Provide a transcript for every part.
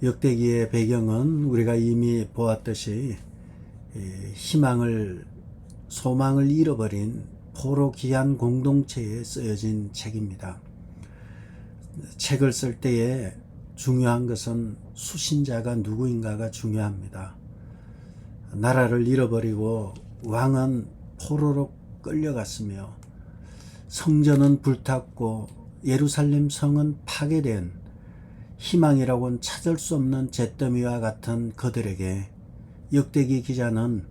역대기의 배경은 우리가 이미 보았듯이 소망을 잃어버린 포로 귀한 공동체에 쓰여진 책입니다. 책을 쓸 때에 중요한 것은 수신자가 누구인가가 중요합니다. 나라를 잃어버리고 왕은 포로로 끌려갔으며 성전은 불탔고 예루살렘 성은 파괴된 희망이라고는 찾을 수 없는 잿더미와 같은 그들에게 역대기 기자는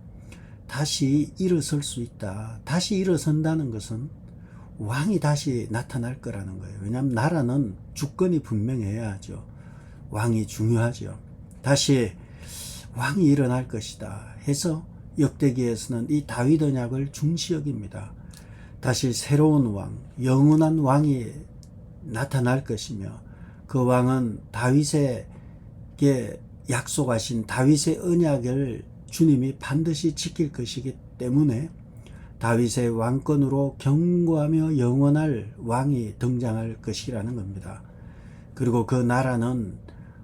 다시 일어설 수 있다. 다시 일어선다는 것은 왕이 다시 나타날 거라는 거예요. 왜냐하면 나라는 주권이 분명해야 하죠. 왕이 중요하죠. 다시 왕이 일어날 것이다 해서 역대기에서는 이 다윗 언약을 중시 여깁니다. 다시 새로운 왕, 영원한 왕이 나타날 것이며 그 왕은 다윗에게 약속하신 다윗의 언약을 주님이 반드시 지킬 것이기 때문에 다윗의 왕권으로 견고하며 영원할 왕이 등장할 것이라는 겁니다. 그리고 그 나라는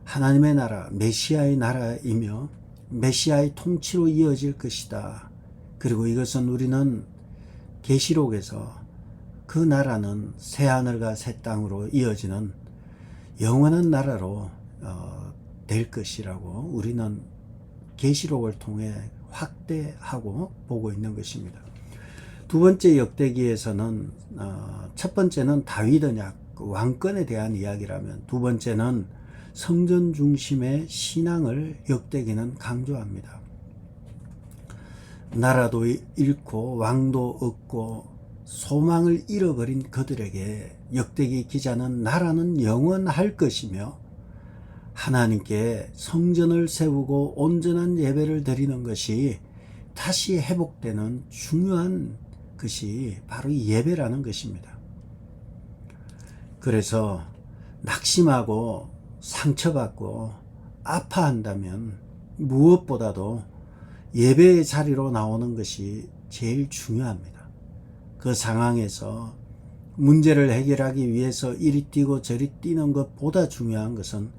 하나님의 나라, 메시아의 나라이며 메시아의 통치로 이어질 것이다. 그리고 이것은 우리는 계시록에서 그 나라는 새하늘과 새 땅으로 이어지는 영원한 나라로 될 것이라고 우리는 계시록을 통해 확대하고 보고 있는 것입니다. 두 번째 역대기에서는 첫 번째는 다윗 언약 왕권에 대한 이야기라면 두 번째는 성전 중심의 신앙을 역대기는 강조합니다. 나라도 잃고 왕도 얻고 소망을 잃어버린 그들에게 역대기 기자는 나라는 영원할 것이며 하나님께 성전을 세우고 온전한 예배를 드리는 것이 다시 회복되는 중요한 것이 바로 이 예배라는 것입니다. 그래서 낙심하고 상처받고 아파한다면 무엇보다도 예배의 자리로 나오는 것이 제일 중요합니다. 그 상황에서 문제를 해결하기 위해서 이리 뛰고 저리 뛰는 것보다 중요한 것은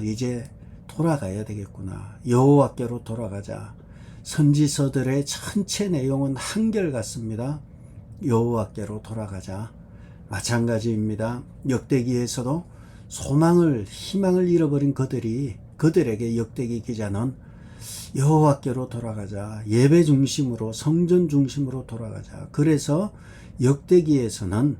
이제 돌아가야 되겠구나. 여호와께로 돌아가자. 선지서들의 전체 내용은 한결같습니다. 여호와께로 돌아가자. 마찬가지입니다. 역대기에서도 희망을 잃어버린 그들에게 역대기 기자는 여호와께로 돌아가자. 예배 중심으로 성전 중심으로 돌아가자. 그래서 역대기에서는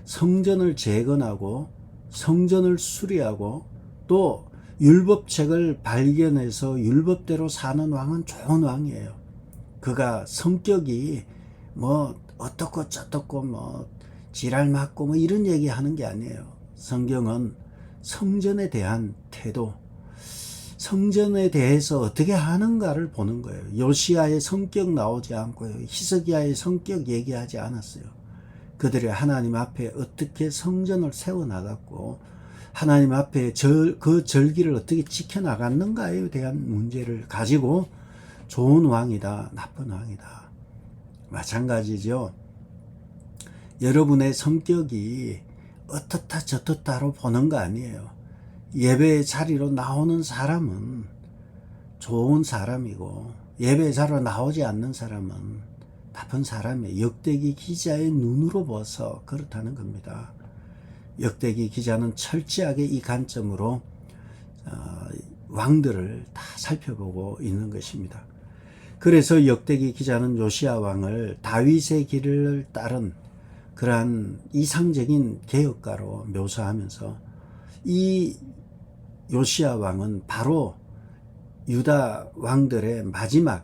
성전을 재건하고 성전을 수리하고 또 율법책을 발견해서 율법대로 사는 왕은 좋은 왕이에요. 그가 성격이 어떻고 저떻고 지랄 맞고 이런 얘기 하는 게 아니에요. 성경은 성전에 대한 태도, 성전에 대해서 어떻게 하는가를 보는 거예요. 요시야의 성격 나오지 않고요. 히스기야의 성격 얘기하지 않았어요. 그들이 하나님 앞에 어떻게 성전을 세워나갔고 하나님 앞에 그 절기를 어떻게 지켜나갔는가에 대한 문제를 가지고 좋은 왕이다, 나쁜 왕이다. 마찬가지죠. 여러분의 성격이 어떻다 저떻다로 보는 거 아니에요. 예배의 자리로 나오는 사람은 좋은 사람이고 예배의 자리로 나오지 않는 사람은 나쁜 사람이에요. 역대기 기자의 눈으로 봐서 그렇다는 겁니다. 역대기 기자는 철저하게 이 관점으로 왕들을 다 살펴보고 있는 것입니다. 그래서 역대기 기자는 요시야 왕을 다윗의 길을 따른 그러한 이상적인 개혁가로 묘사하면서 이 요시야 왕은 바로 유다 왕들의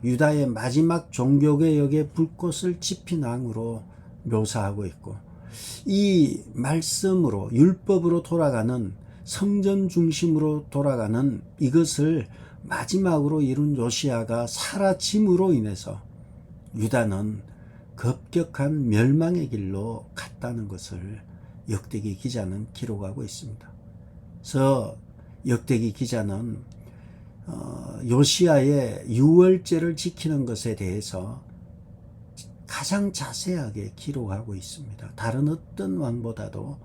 유다의 마지막 종교개혁의 불꽃을 지핀 왕으로 묘사하고 있고 이 말씀으로 율법으로 돌아가는 성전 중심으로 돌아가는 이것을 마지막으로 이룬 요시야가 사라짐으로 인해서 유다는 급격한 멸망의 길로 갔다는 것을 역대기 기자는 기록하고 있습니다. 그래서 역대기 기자는 요시야의 유월절을 지키는 것에 대해서 가장 자세하게 기록하고 있습니다. 다른 어떤 왕보다도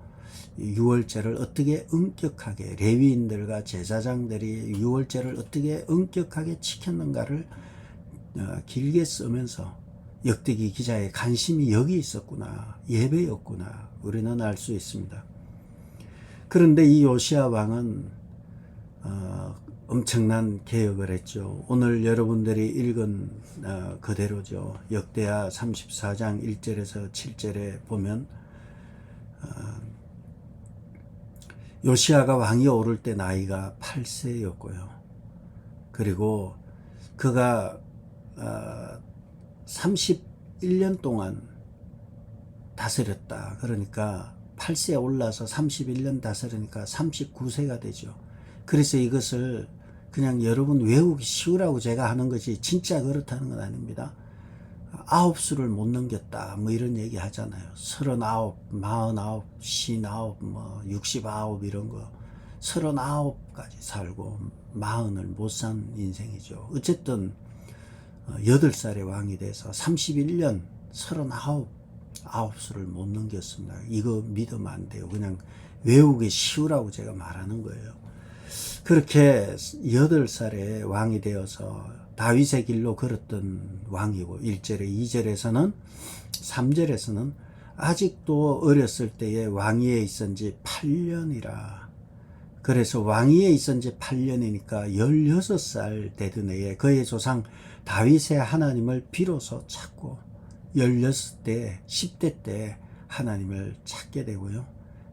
유월절을 어떻게 엄격하게 레위인들과 제사장들이 유월절을 어떻게 엄격하게 지켰는가를 길게 쓰면서 역대기 기자의 관심이 여기 있었구나, 예배였구나, 우리는 알 수 있습니다. 그런데 이 요시야 왕은 엄청난 개혁을 했죠. 오늘 여러분들이 읽은 그대로죠. 역대하 34장 1절에서 7절에 보면 요시야가 왕이 오를 때 나이가 8세였고요. 그리고 그가 31년 동안 다스렸다. 그러니까 8세에 올라서 31년 다스리니까 39세가 되죠. 그래서 이것을 그냥 여러분 외우기 쉬우라고 제가 하는 것이 진짜 그렇다는 건 아닙니다. 9수를 못 넘겼다 뭐 이런 얘기 하잖아요. 39, 49, 59, 뭐 69 이런 거 39까지 살고 40을 못 산 인생이죠. 어쨌든 8살에 왕이 돼서 31년 39수를 못 넘겼습니다. 이거 믿으면 안 돼요. 그냥 외우기 쉬우라고 제가 말하는 거예요. 그렇게 8살에 왕이 되어서 다윗의 길로 걸었던 왕이고 1절에 2절에서는 3절에서는 아직도 어렸을 때에 왕위에 있은 지 8년이라. 그래서 왕위에 있은 지 8년이니까 16살 되던 해에 그의 조상 다윗의 하나님을 비로소 찾고 16대 10대 때 하나님을 찾게 되고요.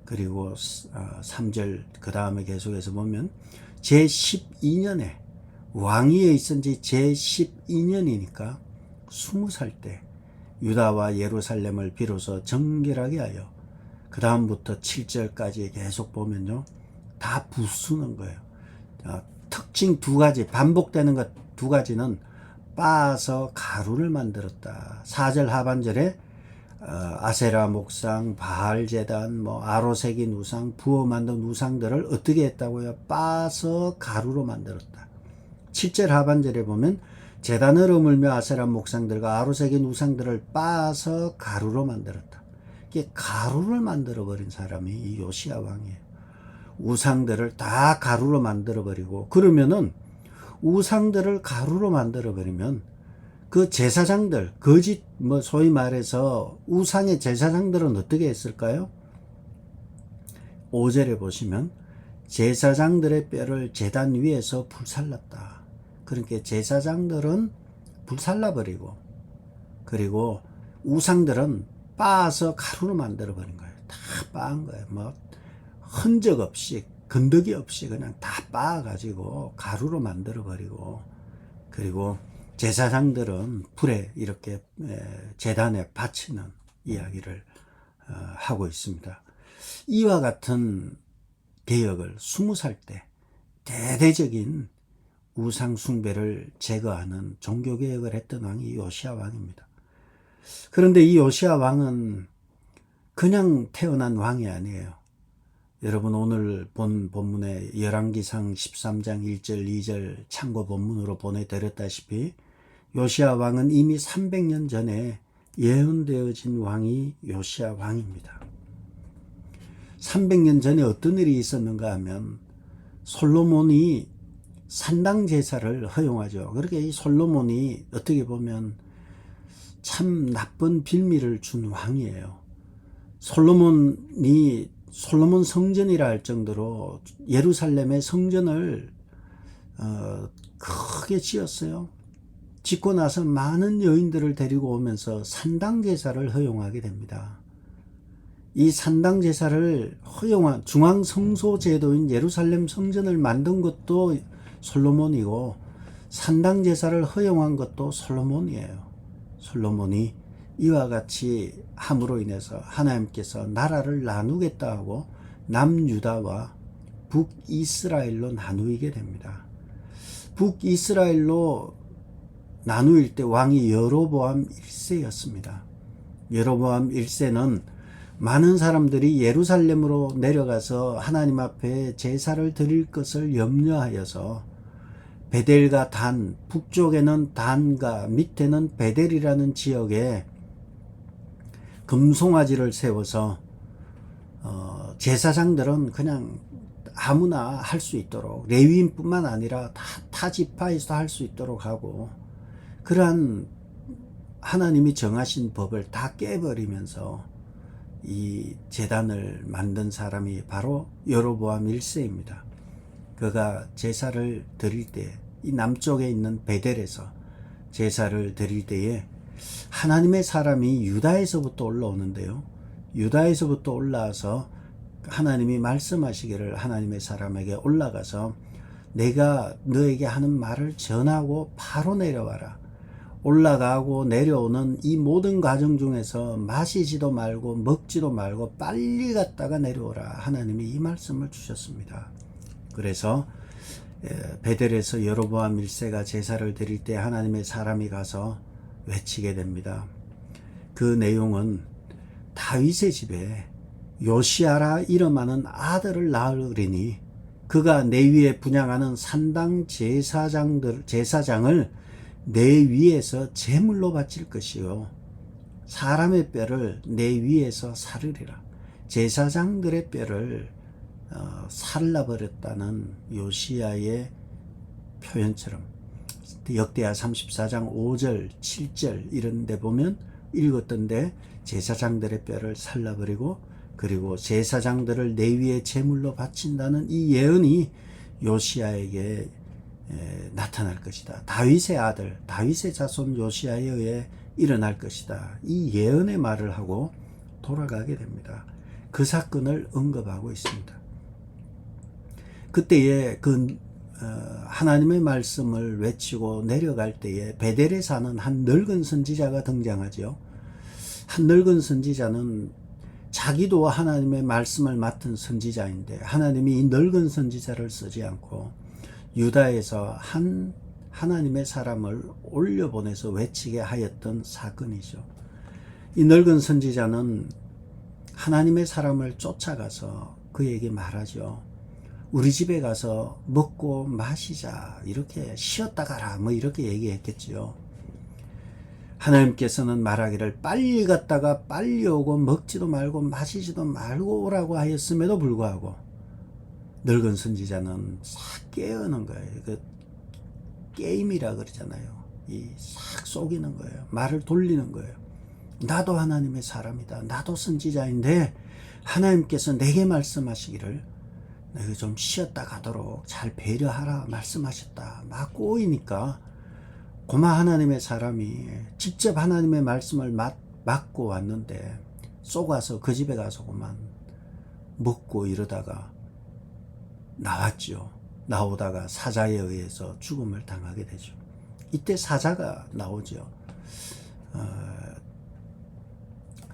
그리고 3절 그 다음에 계속해서 보면 제12년에 왕위에 있은 지 제12년이니까 20살 때 유다와 예루살렘을 비로소 정결하게 하여 그 다음부터 7절까지 계속 보면요. 다 부수는 거예요. 특징 두 가지, 반복되는 것 두 가지는 빻아서 가루를 만들었다. 4절 하반절에 아세라 목상, 바알 제단, 뭐 아로새긴 우상, 부어 만든 우상들을 어떻게 했다고요? 빻아서 가루로 만들었다. 7절 하반절에 보면 제단을 허물며 아세라 목상들과 아로새긴 우상들을 빻아서 가루로 만들었다. 이게 가루를 만들어 버린 사람이 이 요시야 왕이에요. 우상들을 다 가루로 만들어 버리고, 그러면은 우상들을 가루로 만들어 버리면 그 제사장들, 거짓 뭐 소위 말해서 우상의 제사장들은 어떻게 했을까요? 5절에 보시면 제사장들의 뼈를 제단 위에서 불살랐다. 그러니까 제사장들은 불살라버리고, 그리고 우상들은 빻아서 가루로 만들어 버린 거예요. 다 빻은 거예요. 뭐 흔적 없이, 건더기 없이 그냥 다 빻아가지고 가루로 만들어 버리고, 그리고 제사장들은 불에 이렇게 제단에 바치는 이야기를 하고 있습니다. 이와 같은 개혁을 20살 때 대대적인 우상 숭배를 제거하는 종교개혁을 했던 왕이 요시야 왕입니다. 그런데 이 요시야 왕은 그냥 태어난 왕이 아니에요. 여러분 오늘 본 본문에 열왕기상 13장 1절 2절 참고 본문으로 보내드렸다시피 요시야 왕은 이미 300년 전에 예언되어진 왕이 요시야 왕입니다. 300년 전에 어떤 일이 있었는가 하면 솔로몬이 산당 제사를 허용하죠. 그렇게 이 솔로몬이 어떻게 보면 참 나쁜 빌미를 준 왕이에요. 솔로몬 성전이라 할 정도로 예루살렘의 성전을 크게 지었어요. 짓고 나서 많은 여인들을 데리고 오면서 산당 제사를 허용하게 됩니다. 이 산당 제사를 허용한 중앙 성소 제도인 예루살렘 성전을 만든 것도 솔로몬이고 산당 제사를 허용한 것도 솔로몬이에요. 솔로몬이 이와 같이 함으로 인해서 하나님께서 나라를 나누겠다 하고 남유다와 북이스라엘로 나누게 됩니다. 북이스라엘로 나누일 때 왕이 여로보암 1세였습니다. 여로보암 1세는 많은 사람들이 예루살렘으로 내려가서 하나님 앞에 제사를 드릴 것을 염려하여서 베델과 단, 북쪽에는 단과 밑에는 베델이라는 지역에 금송아지를 세워서 제사장들은 그냥 아무나 할 수 있도록, 레위인뿐만 아니라 타 지파에서도 할 수 있도록 하고, 그러한 하나님이 정하신 법을 다 깨버리면서 이 제단을 만든 사람이 바로 여로보암 1세입니다. 그가 제사를 드릴 때, 이 남쪽에 있는 베델에서 제사를 드릴 때에 하나님의 사람이 유다에서부터 올라오는데요. 유다에서부터 올라와서 하나님이 말씀하시기를 하나님의 사람에게 올라가서 내가 너에게 하는 말을 전하고 바로 내려와라. 올라가고 내려오는 이 모든 과정 중에서 마시지도 말고 먹지도 말고 빨리 갔다가 내려오라. 하나님이 이 말씀을 주셨습니다. 그래서 베델에서 여로보암 1세가 제사를 드릴 때 하나님의 사람이 가서 외치게 됩니다. 그 내용은 다윗의 집에 요시아라 이름하는 아들을 낳으리니 그가 내 위에 분향하는 산당 제사장을 내 위에서 제물로 바칠 것이요 사람의 뼈를 내 위에서 사르리라. 제사장들의 뼈를 살라버렸다는 요시야의 표현처럼 역대하 34장 5절 7절 이런 데 보면 읽었던데 제사장들의 뼈를 살라버리고 그리고 제사장들을 내 위에 제물로 바친다는 이 예언이 요시야에게 나타날 것이다. 다윗의 아들, 다윗의 자손 요시야에 의해 일어날 것이다. 이 예언의 말을 하고 돌아가게 됩니다. 그 사건을 언급하고 있습니다. 그때에 하나님의 말씀을 외치고 내려갈 때에 베델에 사는 한 늙은 선지자가 등장하죠. 한 늙은 선지자는 자기도 하나님의 말씀을 맡은 선지자인데 하나님이 이 늙은 선지자를 쓰지 않고 유다에서 한 하나님의 사람을 올려보내서 외치게 하였던 사건이죠. 이 늙은 선지자는 하나님의 사람을 쫓아가서 그에게 말하죠. 우리 집에 가서 먹고 마시자, 이렇게 쉬었다 가라, 뭐 이렇게 얘기했겠지요. 하나님께서는 말하기를 빨리 갔다가 빨리 오고 먹지도 말고 마시지도 말고 오라고 하였음에도 불구하고 늙은 선지자는 싹 깨어는 거예요. 그 게임이라 그러잖아요. 이 싹 속이는 거예요. 말을 돌리는 거예요. 나도 하나님의 사람이다. 나도 선지자인데 하나님께서 내게 말씀하시기를 내가 좀 쉬었다 가도록 잘 배려하라 말씀하셨다. 막 꼬이니까 고마 하나님의 사람이 직접 하나님의 말씀을 맡고 왔는데 쏘가서 그 집에 가서 그만 먹고 이러다가 나왔죠. 나오다가 사자에 의해서 죽음을 당하게 되죠. 이때 사자가 나오죠.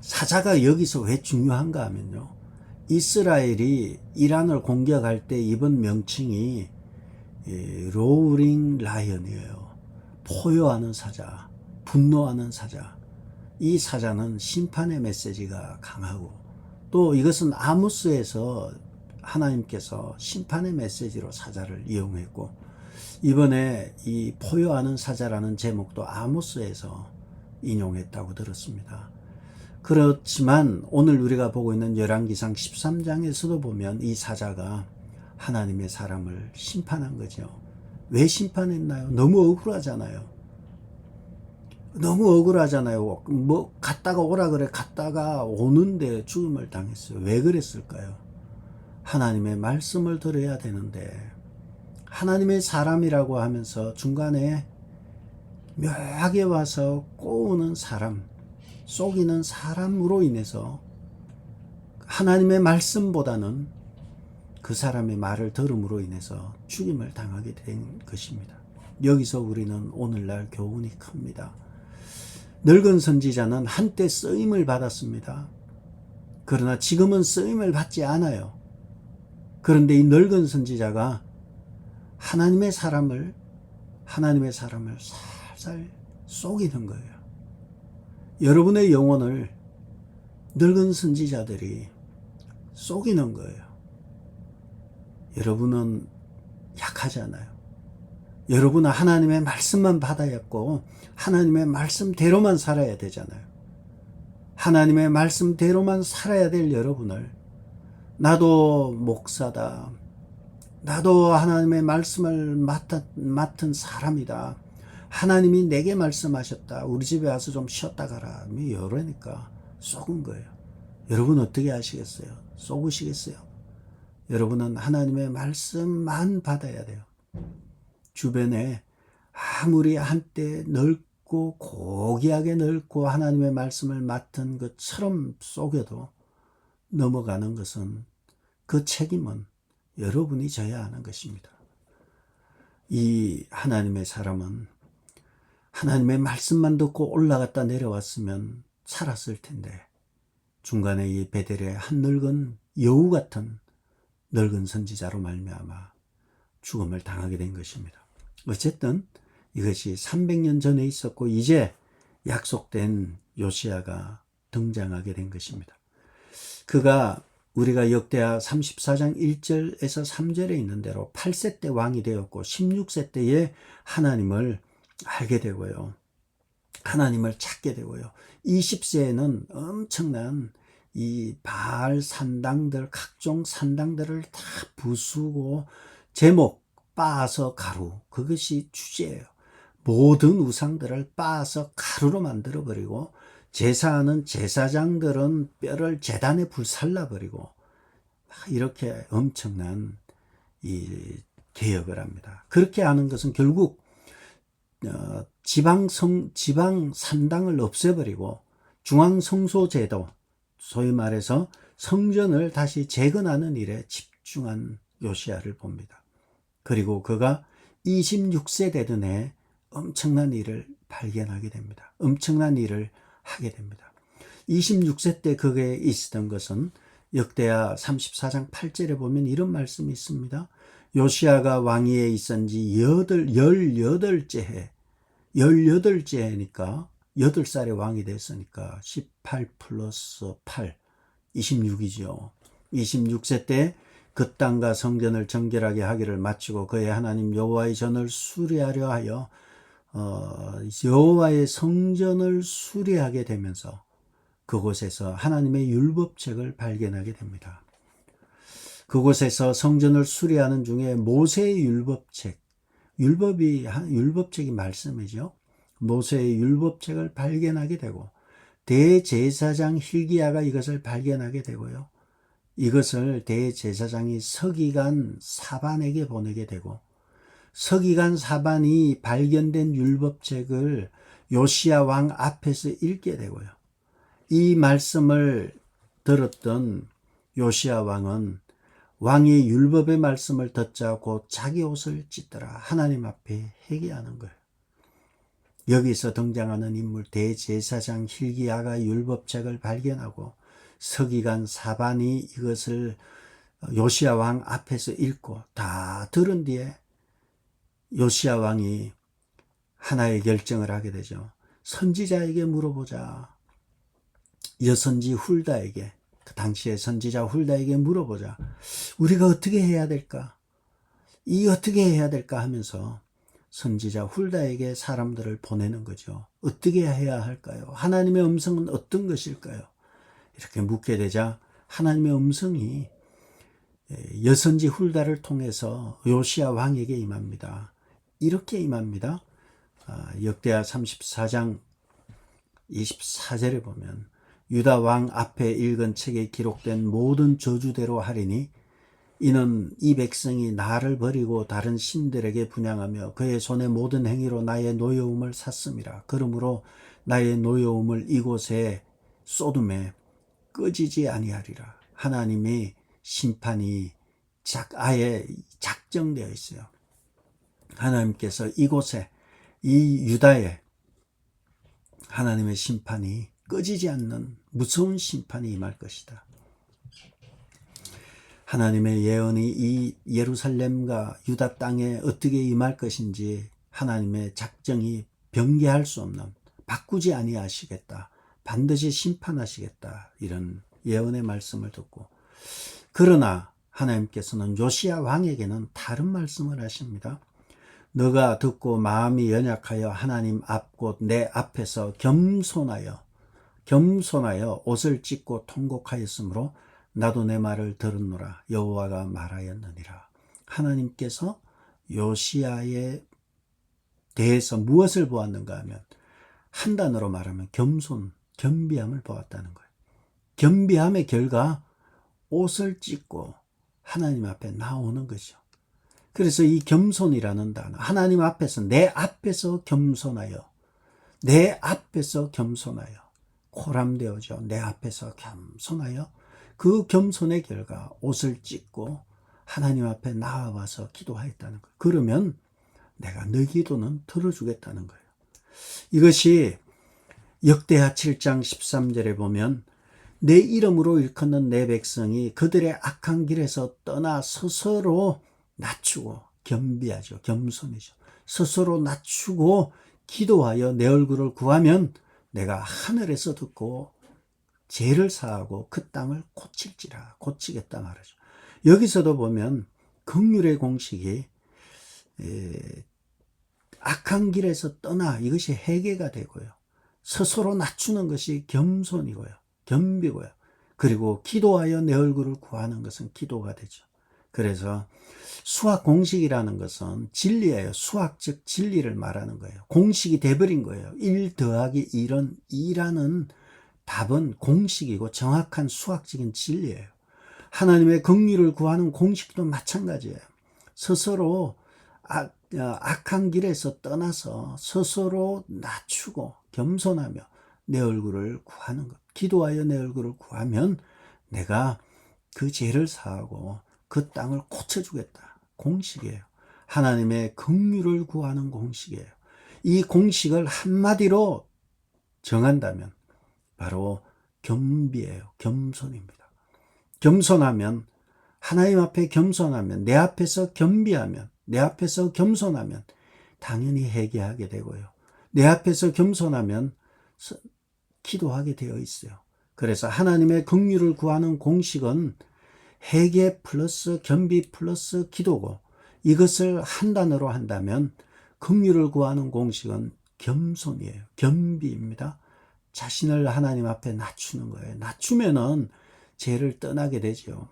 사자가 여기서 왜 중요한가 하면요. 이스라엘이 이란을 공격할 때 입은 명칭이 로우링 라이언이에요. 포효하는 사자, 분노하는 사자. 이 사자는 심판의 메시지가 강하고 또 이것은 아모스에서 하나님께서 심판의 메시지로 사자를 이용했고 이번에 이 포효하는 사자라는 제목도 아모스에서 인용했다고 들었습니다. 그렇지만 오늘 우리가 보고 있는 열왕기상 13장에서도 보면 이 사자가 하나님의 사람을 심판한 거죠. 왜 심판했나요? 너무 억울하잖아요. 너무 억울하잖아요. 뭐 갔다가 오라 그래 갔다가 오는데 죽음을 당했어요. 왜 그랬을까요? 하나님의 말씀을 들어야 되는데 하나님의 사람이라고 하면서 중간에 묘하게 와서 꼬우는 사람, 속이는 사람으로 인해서 하나님의 말씀보다는 그 사람의 말을 들음으로 인해서 죽임을 당하게 된 것입니다. 여기서 우리는 오늘날 교훈이 큽니다. 늙은 선지자는 한때 쓰임을 받았습니다. 그러나 지금은 쓰임을 받지 않아요. 그런데 이 늙은 선지자가 하나님의 사람을 살살 속이는 거예요. 여러분의 영혼을 늙은 선지자들이 속이는 거예요. 여러분은 약하잖아요. 여러분은 하나님의 말씀만 받아야 했고 하나님의 말씀대로만 살아야 되잖아요. 하나님의 말씀대로만 살아야 될 여러분을 나도 목사다. 나도 하나님의 말씀을 맡은 사람이다. 하나님이 내게 말씀하셨다. 우리 집에 와서 좀 쉬었다 가라. 이러니까 속은 거예요. 여러분 어떻게 하시겠어요? 속으시겠어요? 여러분은 하나님의 말씀만 받아야 돼요. 주변에 아무리 한때 넓고 고귀하게 넓고 하나님의 말씀을 맡은 것처럼 속여도 넘어가는 것은, 그 책임은 여러분이 져야 하는 것입니다. 이 하나님의 사람은 하나님의 말씀만 듣고 올라갔다 내려왔으면 살았을 텐데, 중간에 이 베델의 한 늙은 여우 같은 늙은 선지자로 말미암아 죽음을 당하게 된 것입니다. 어쨌든 이것이 300년 전에 있었고 이제 약속된 요시야가 등장하게 된 것입니다. 그가 우리가 역대하 34장 1절에서 3절에 있는 대로 8세 때 왕이 되었고 16세 때에 하나님을 알게 되고요. 하나님을 찾게 되고요. 20세에는 엄청난 이 바알 산당들, 각종 산당들을 다 부수고, 제목 빻아서 가루, 그것이 주제예요. 모든 우상들을 빻아서 가루로 만들어버리고, 제사하는 제사장들은 뼈를 제단에 불살라버리고, 이렇게 엄청난 이 개혁을 합니다. 그렇게 하는 것은 결국 지방 산당을 없애버리고 중앙성소 제도, 소위 말해서 성전을 다시 재건하는 일에 집중한 요시야를 봅니다. 그리고 그가 26세 되던 해 엄청난 일을 발견하게 됩니다. 엄청난 일을 하게 됩니다. 26세 때 그게 있었던 것은 역대하 34장 8절에 보면 이런 말씀이 있습니다. 요시야가 왕위에 있은 지 18째 해, 18째 해니까 8살에 왕이 됐으니까 18 플러스 8, 26이죠. 26세 때 그 땅과 성전을 정결하게 하기를 마치고 그의 하나님 여호와의 전을 수리하려 하여 여호와의 성전을 수리하게 되면서 그곳에서 하나님의 율법책을 발견하게 됩니다. 그곳에서 성전을 수리하는 중에 모세의 율법책이 말씀이죠. 모세의 율법책을 발견하게 되고 대제사장 hil기야가 이것을 발견하게 되고요. 이것을 대제사장이 서기관 사반에게 보내게 되고, 서기관 사반이 발견된 율법책을 요시야 왕 앞에서 읽게 되고요. 이 말씀을 들었던 요시야 왕은 왕이 율법의 말씀을 듣자 곧 자기 옷을 찢더라 하나님 앞에 회개하는 거예요. 여기서 등장하는 인물 대제사장 hil기야가 율법책을 발견하고 서기관 사반이 이것을 요시야 왕 앞에서 읽고 다 들은 뒤에 요시야 왕이 하나의 결정을 하게 되죠. 선지자에게 물어보자. 여선지 훌다에게, 그 당시에 선지자 훌다에게 물어보자. 우리가 어떻게 해야 될까? 어떻게 해야 될까 하면서 선지자 훌다에게 사람들을 보내는 거죠. 어떻게 해야 할까요? 하나님의 음성은 어떤 것일까요? 이렇게 묻게 되자 하나님의 음성이 여선지 훌다를 통해서 요시야 왕에게 임합니다. 이렇게 임합니다. 역대하 34장 24절에 보면 유다 왕 앞에 읽은 책에 기록된 모든 저주대로 하리니 이는 이 백성이 나를 버리고 다른 신들에게 분향하며 그의 손의 모든 행위로 나의 노여움을 샀음이라. 그러므로 나의 노여움을 이곳에 쏟음에 꺼지지 아니하리라. 하나님의 심판이 아예 작정되어 있어요. 하나님께서 이곳에, 이 유다에 하나님의 심판이 꺼지지 않는 무서운 심판이 임할 것이다. 하나님의 예언이 이 예루살렘과 유다 땅에 어떻게 임할 것인지 하나님의 작정이 변개할 수 없는, 바꾸지 아니하시겠다, 반드시 심판하시겠다, 이런 예언의 말씀을 듣고, 그러나 하나님께서는 요시야 왕에게는 다른 말씀을 하십니다. 너가 듣고 마음이 연약하여 하나님 앞 곧 내 앞에서 겸손하여 옷을 찢고 통곡하였으므로 나도 내 말을 들었노라. 여호와가 말하였느니라. 하나님께서 요시야에 대해서 무엇을 보았는가 하면 한 단어로 말하면 겸손, 겸비함을 보았다는 거예요. 겸비함의 결과 옷을 찢고 하나님 앞에 나오는 것이죠. 그래서 이 겸손이라는 단어, 하나님 앞에서, 내 앞에서 겸손하여, 내 앞에서 겸손하여, 코람되어져 내 앞에서 겸손하여, 그 겸손의 결과 옷을 찢고 하나님 앞에 나와서 기도하였다는 거예요. 그러면 내가 너 기도는 들어주겠다는 거예요. 이것이 역대하 7장 13절에 보면 내 이름으로 일컫는 내 백성이 그들의 악한 길에서 떠나 스스로 낮추고, 겸비하죠. 겸손이죠. 스스로 낮추고 기도하여 내 얼굴을 구하면 내가 하늘에서 듣고 죄를 사하고 그 땅을 고칠지라. 고치겠다 말하죠. 여기서도 보면 긍휼의 공식이 악한 길에서 떠나, 이것이 회개가 되고요. 스스로 낮추는 것이 겸손이고요. 겸비고요. 그리고 기도하여 내 얼굴을 구하는 것은 기도가 되죠. 그래서 수학 공식이라는 것은 진리예요. 수학적 진리를 말하는 거예요. 공식이 돼버린 거예요. 1 더하기 1은 2라는 답은 공식이고 정확한 수학적인 진리예요. 하나님의 긍휼을 구하는 공식도 마찬가지예요. 스스로 악한 길에서 떠나서 스스로 낮추고 겸손하며 내 얼굴을 구하는 것. 기도하여 내 얼굴을 구하면 내가 그 죄를 사하고 그 땅을 고쳐주겠다. 공식이에요. 하나님의 긍휼을 구하는 공식이에요. 이 공식을 한마디로 정한다면 바로 겸비예요. 겸손입니다. 겸손하면, 하나님 앞에 겸손하면, 내 앞에서 겸비하면, 내 앞에서 겸손하면 당연히 회개하게 되고요. 내 앞에서 겸손하면 기도하게 되어 있어요. 그래서 하나님의 긍휼을 구하는 공식은 회개 플러스 겸비 플러스 기도고, 이것을 한 단어로 한다면 긍휼을 구하는 공식은 겸손이에요. 겸비입니다. 자신을 하나님 앞에 낮추는 거예요. 낮추면은 죄를 떠나게 되죠.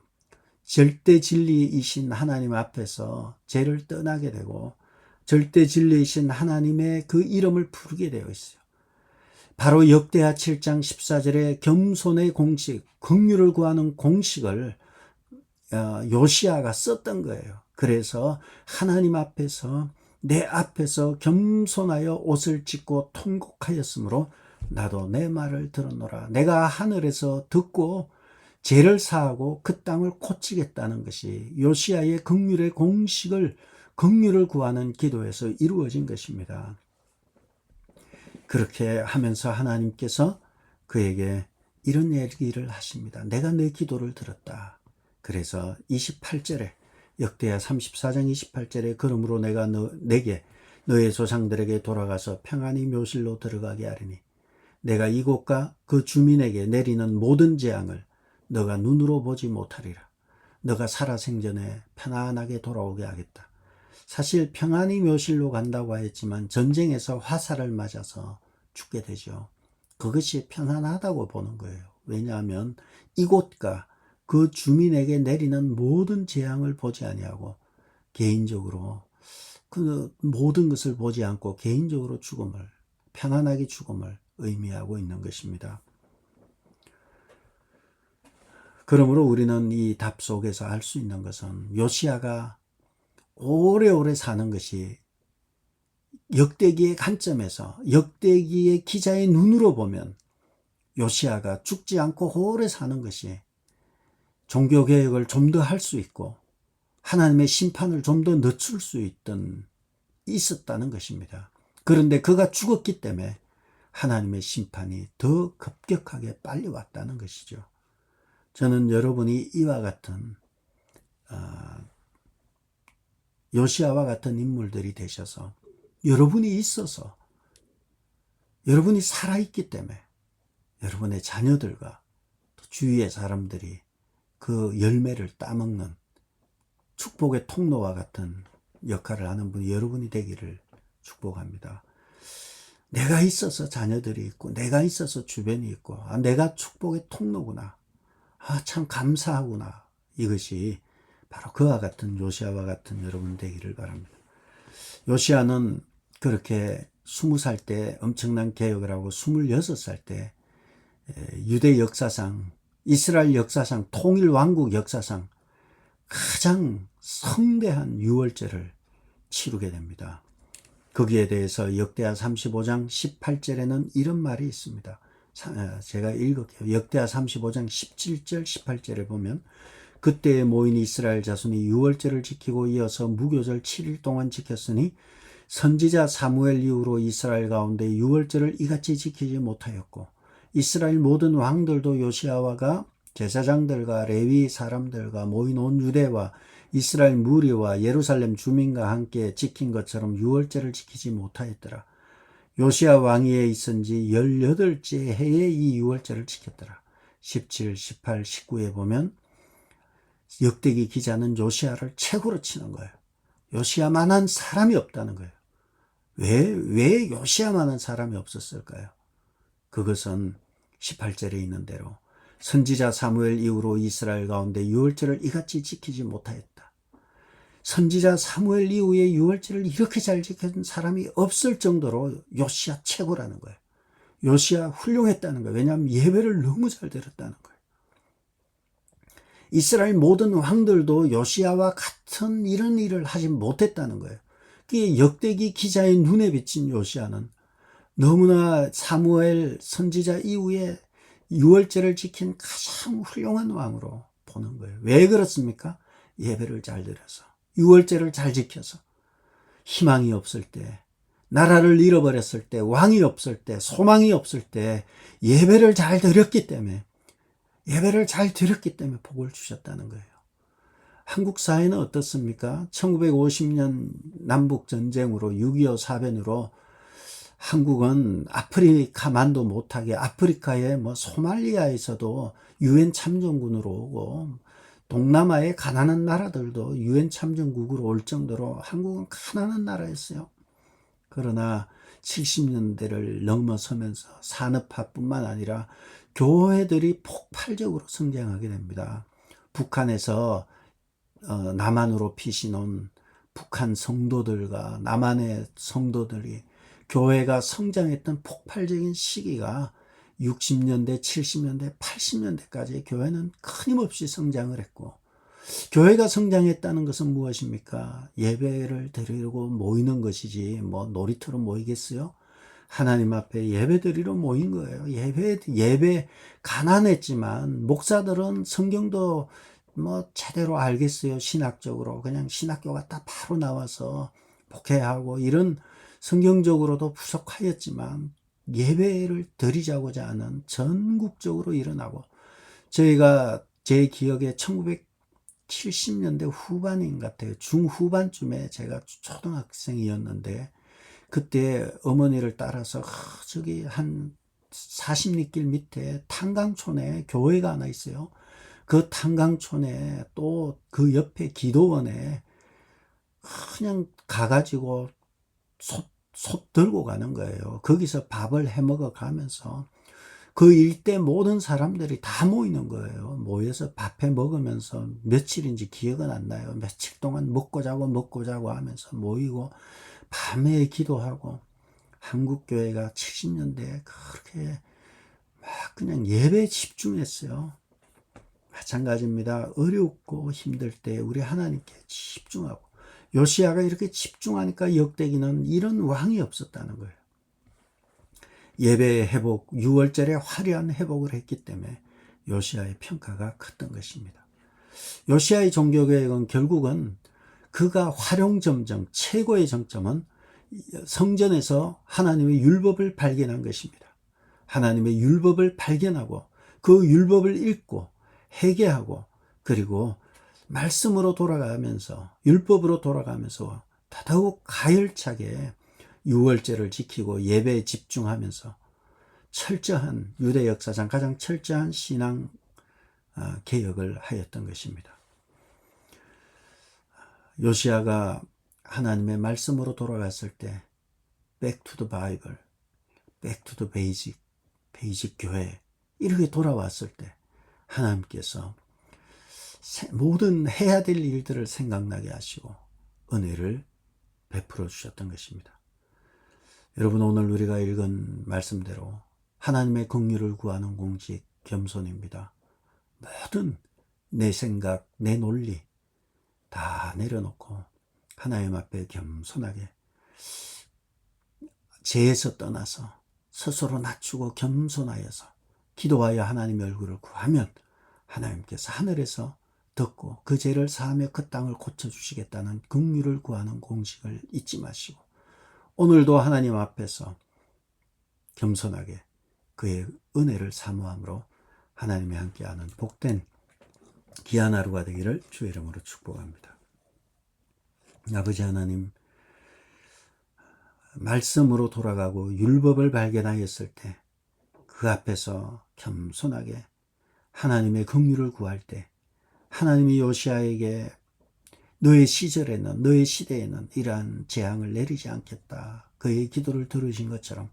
절대 진리이신 하나님 앞에서 죄를 떠나게 되고 절대 진리이신 하나님의 그 이름을 부르게 되어 있어요. 바로 역대하 7장 14절에 겸손의 공식, 긍휼을 구하는 공식을 요시야가 썼던 거예요. 그래서 하나님 앞에서, 내 앞에서 겸손하여 옷을 찢고 통곡하였으므로 나도 내 말을 들었노라. 내가 하늘에서 듣고 죄를 사하고 그 땅을 고치겠다는 것이 요시야의 긍휼의 공식을, 긍휼을 구하는 기도에서 이루어진 것입니다. 그렇게 하면서 하나님께서 그에게 이런 얘기를 하십니다. 내가 내 기도를 들었다. 그래서 28절에, 역대하 34장 28절에 그러므로 내가 내게 너의 조상들에게 돌아가서 평안히 묘실로 들어가게 하리니 내가 이곳과 그 주민에게 내리는 모든 재앙을 너가 눈으로 보지 못하리라. 너가 살아생전에 편안하게 돌아오게 하겠다. 사실 평안히 묘실로 간다고 하였지만 전쟁에서 화살을 맞아서 죽게 되죠. 그것이 편안하다고 보는 거예요. 왜냐하면 이곳과 그 주민에게 내리는 모든 재앙을 보지 아니하고 개인적으로 그 모든 것을 보지 않고 개인적으로 죽음을, 편안하게 죽음을 의미하고 있는 것입니다. 그러므로 우리는 이 답 속에서 알 수 있는 것은 요시야가 오래오래 사는 것이 역대기의 관점에서, 역대기의 기자의 눈으로 보면 요시야가 죽지 않고 오래 사는 것이 종교개혁을 좀 더 할 수 있고 하나님의 심판을 좀 더 늦출 수 있었다는 것입니다. 그런데 그가 죽었기 때문에 하나님의 심판이 더 급격하게 빨리 왔다는 것이죠. 저는 여러분이 이와 같은 요시야와 같은 인물들이 되셔서, 여러분이 있어서, 여러분이 살아있기 때문에 여러분의 자녀들과 주위의 사람들이 그 열매를 따먹는 축복의 통로와 같은 역할을 하는 분이 여러분이 되기를 축복합니다. 내가 있어서 자녀들이 있고, 내가 있어서 주변이 있고, 내가 축복의 통로구나. 참 감사하구나. 이것이 바로 그와 같은 요시아와 같은 여러분 되기를 바랍니다. 요시아는 그렇게 20살 때 엄청난 개혁을 하고 26살 때 유대 역사상, 이스라엘 역사상, 통일 왕국 역사상 가장 성대한 유월절을 치르게 됩니다. 거기에 대해서 역대하 35장 18절에는 이런 말이 있습니다. 제가 읽을게요. 역대하 35장 17절 18절에 보면 그때에 모인 이스라엘 자손이 유월절을 지키고 이어서 무교절 7일 동안 지켰으니 선지자 사무엘 이후로 이스라엘 가운데 유월절을 이같이 지키지 못하였고 이스라엘 모든 왕들도 요시아와가 제사장들과 레위 사람들과 모인 온 유대와 이스라엘 무리와 예루살렘 주민과 함께 지킨 것처럼 유월절을 지키지 못하였더라. 요시아 왕위에 있은 지 18째 해에 이 유월절을 지켰더라. 17, 18, 19에 보면 역대기 기자는 요시아를 최고로 치는 거예요. 요시아만한 사람이 없다는 거예요. 왜 요시아만한 사람이 없었을까요? 그것은 18절에 있는 대로 선지자 사무엘 이후로 이스라엘 가운데 유월절을 이같이 지키지 못하였다. 선지자 사무엘 이후에 유월절을 이렇게 잘 지킨 사람이 없을 정도로 요시아 최고라는 거예요. 요시아 훌륭했다는 거예요. 왜냐하면 예배를 너무 잘 드렸다는 거예요. 이스라엘 모든 왕들도 요시아와 같은 이런 일을 하지 못했다는 거예요. 그게 역대기 기자의 눈에 비친 요시아는 너무나 사무엘 선지자 이후에 유월절을 지킨 가장 훌륭한 왕으로 보는 거예요. 왜 그렇습니까? 예배를 잘 드려서, 유월절을 잘 지켜서, 희망이 없을 때, 나라를 잃어버렸을 때, 왕이 없을 때, 소망이 없을 때 예배를 잘 드렸기 때문에 복을 주셨다는 거예요. 한국 사회는 어떻습니까? 1950년 남북전쟁으로 6.25 사변으로 한국은 아프리카만도 못하게 아프리카의 소말리아에서도 유엔 참전군으로 오고 동남아의 가난한 나라들도 유엔 참전국으로 올 정도로 한국은 가난한 나라였어요. 그러나 70년대를 넘어서면서 산업화뿐만 아니라 교회들이 폭발적으로 성장하게 됩니다. 북한에서 남한으로 피신온 북한 성도들과 남한의 성도들이 교회가 성장했던 폭발적인 시기가 60년대, 70년대, 80년대까지 교회는 끊임없이 성장을 했고 교회가 성장했다는 것은 무엇입니까? 예배를 드리려고 모이는 것이지 놀이터로 모이겠어요? 하나님 앞에 예배 드리러 모인 거예요. 예배 가난했지만 목사들은 성경도 제대로 알겠어요. 신학적으로 그냥 신학교 갔다 바로 나와서 목회하고 이런 성경적으로도 부족하였지만 예배를 드리자고자 하는 전국적으로 일어나고 저희가 제 기억에 1970년대 후반인 것 같아요. 중후반쯤에 제가 초등학생이었는데 그때 어머니를 따라서 저기 한 40리길 밑에 탄강촌에 교회가 하나 있어요. 그 탄강촌에 또 그 옆에 기도원에 그냥 가가지고 솥 들고 가는 거예요. 거기서 밥을 해 먹어 가면서 그 일대 모든 사람들이 다 모이는 거예요. 모여서 밥해 먹으면서 며칠인지 기억은 안 나요. 며칠 동안 먹고 자고 하면서 모이고 밤에 기도하고 한국교회가 70년대에 그렇게 막 그냥 예배에 집중했어요. 마찬가지입니다. 어렵고 힘들 때 우리 하나님께 집중하고 요시아가 이렇게 집중하니까 역대기는 이런 왕이 없었다는 거예요. 예배의 회복, 유월절에 화려한 회복을 했기 때문에 요시아의 평가가 컸던 것입니다. 요시아의 종교개혁은 결국은 그가 활용점정, 최고의 정점은 성전에서 하나님의 율법을 발견한 것입니다. 하나님의 율법을 발견하고 그 율법을 읽고 회개하고 그리고 말씀으로 돌아가면서 율법으로 돌아가면서 더더욱 가열차게 유월절을 지키고 예배에 집중하면서 철저한 유대 역사상 가장 철저한 신앙 개혁을 하였던 것입니다. 요시아가 하나님의 말씀으로 돌아갔을 때 Back to the Bible, Back to the Basic 교회 이렇게 돌아왔을 때 하나님께서 모든 해야 될 일들을 생각나게 하시고 은혜를 베풀어 주셨던 것입니다. 여러분, 오늘 우리가 읽은 말씀대로 하나님의 긍휼을 구하는 공직 겸손입니다. 모든 내 생각, 내 논리 다 내려놓고 하나님 앞에 겸손하게 죄에서 떠나서 스스로 낮추고 겸손하여서 기도하여 하나님의 얼굴을 구하면 하나님께서 하늘에서 듣고 그 죄를 사하며 그 땅을 고쳐주시겠다는 긍휼을 구하는 공식을 잊지 마시고 오늘도 하나님 앞에서 겸손하게 그의 은혜를 사모함으로 하나님이 함께하는 복된 귀한 하루가 되기를 주의 이름으로 축복합니다. 아버지 하나님, 말씀으로 돌아가고 율법을 발견하였을 때 그 앞에서 겸손하게 하나님의 긍휼을 구할 때 하나님이 요시아에게 너의 시절에는, 너의 시대에는 이러한 재앙을 내리지 않겠다, 그의 기도를 들으신 것처럼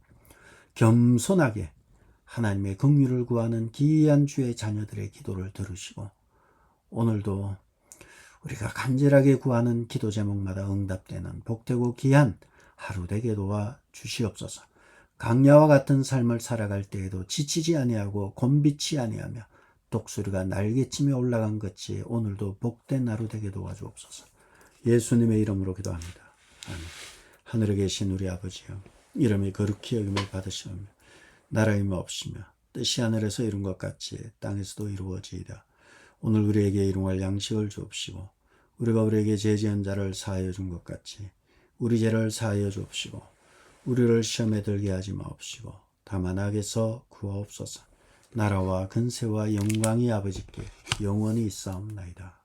겸손하게 하나님의 긍휼을 구하는 귀한 주의 자녀들의 기도를 들으시고 오늘도 우리가 간절하게 구하는 기도 제목마다 응답되는 복되고 귀한 하루 되게 도와 주시옵소서. 강야와 같은 삶을 살아갈 때에도 지치지 아니하고 곤비치 아니하며 독수리가 날개치며 올라간 것이 오늘도 복된 하루 되게 도와주옵소서. 예수님의 이름으로 기도합니다. 아멘. 하늘에 계신 우리 아버지여, 이름이 거룩히 여김을 받으시오며 나라의 없으며 뜻이 하늘에서 이룬 것 같이 땅에서도 이루어지이다. 오늘 우리에게 일용할 양식을 주옵시고 우리가 우리에게 죄지은 자를 사하여 준 것 같이 우리 죄를 사하여 주옵시고 우리를 시험에 들게 하지 마옵시고 다만 악에서 구하옵소서. 나라와 근세와 영광이 아버지께 영원히 있사옵나이다.